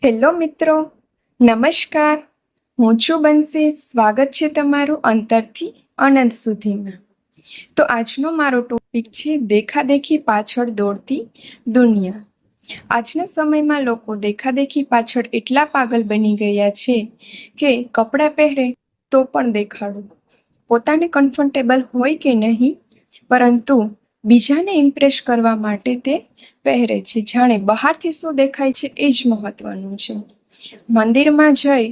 Hello મિત્રો, નમસ્કાર. હું છું બંસી. સ્વાગત છે તમારું અંતરથી અનંત સુધીમાં. તો આજનો મારો ટોપિક છે દેખાદેખી પાછળ દોડતી દુનિયા. આજના સમયમાં લોકો દેખાદેખી પાછળ એટલા પાગલ બની ગયા છે કે કપડાં પહેરે તો પણ દેખાડો, પોતાને કમ્ફર્ટેબલ હોય કે નહીં, પરંતુ બીજાને ઇમ્પ્રેસ કરવા માટે તે પહેરે છે, જાણે બહારથી શું દેખાય છે એ જ મહત્વનું છે. મંદિરમાં જઈ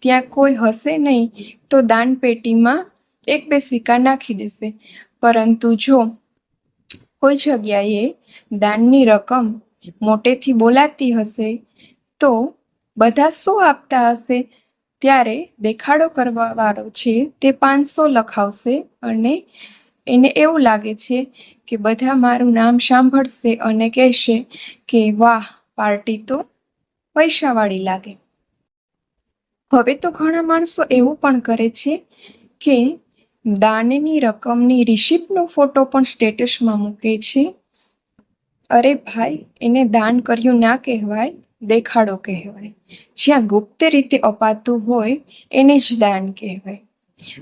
ત્યાં કોઈ હશે નહીં તો દાન પેટીમાં એક બે સિક્કા નાખી દેશે, પરંતુ જો કોઈ જગ્યાએ દાનની રકમ મોટેથી બોલાતી હશે તો બધા શું આપતા હશે, ત્યારે દેખાડો કરવા વાળો છે તે 500 લખાવશે અને એને એવું લાગે છે કે બધા મારું નામ સાંભળશે અને કહેશે કે વાહ, પાર્ટી તો પૈસાવાળી લાગે. હવે તો ઘણા માણસો એવું પણ કરે છે કે દાનની રકમની રિસિપ્ટનો ફોટો પણ સ્ટેટસમાં મૂકે છે. અરે ભાઈ, એને દાન કર્યું ના કહેવાય, દેખાડો કહેવાય. જ્યાં ગુપ્ત રીતે અપાતું હોય એને જ દાન કહેવાય.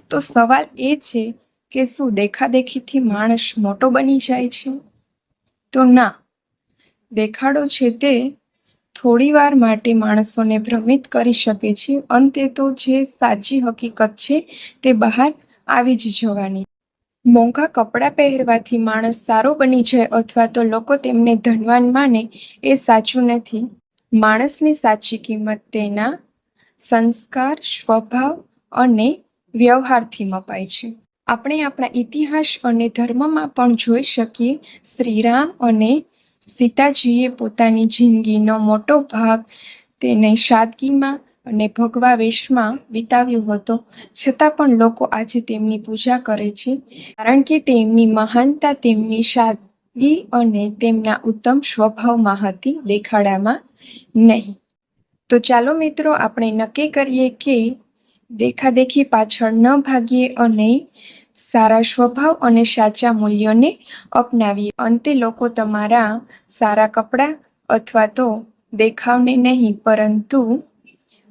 તો સવાલ એ છે કે શું દેખાદેખીથી માણસ મોટો બની જાય છે? તો ના, દેખાડો છે તે થોડી વાર માટે માણસોને ભ્રમિત કરી શકે છે. અંતે તો જે સાચી હકીકત છે તે બહાર આવી જ જવાની. મોંઘા કપડાં પહેરવાથી માણસ સારો બની જાય અથવા તો લોકો તેમને ધનવાન માને એ સાચું નથી. માણસની સાચી કિંમત તેના સંસ્કાર, સ્વભાવ અને વ્યવહારથી મપાય છે. આપણે આપણા ઇતિહાસ અને ધર્મમાં પણ જોઈ શકીએ. શ્રીરામ અને સીતાજીએ પોતાની જિંદગીનો મોટો ભાગ તેને સાદગીમાં અને ભગવા વેશમાં વિતાવ્યો હતો, છતાં પણ લોકો આજે તેમની પૂજા કરે છે, કારણ કે તેમની મહાનતા તેમની સાદગી અને તેમના ઉત્તમ સ્વભાવમાં હતી, દેખાડામાં નહીં. તો ચાલો મિત્રો, આપણે નક્કી કરીએ કે દેખાદેખી પાછળ ન ભાગીએ અને સારા સ્વભાવ અને સાચા મૂલ્યોને અપનાવીએ. અંતે લોકો તમારા સારા કપડાં અથવા તો દેખાવને નહીં, પરંતુ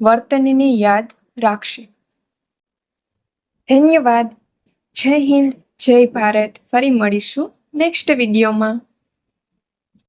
વર્તનને યાદ રાખશે. ધન્યવાદ. જય હિન્દ, જય ભારત. ફરી મળીશું નેક્સ્ટ વિડીયોમાં.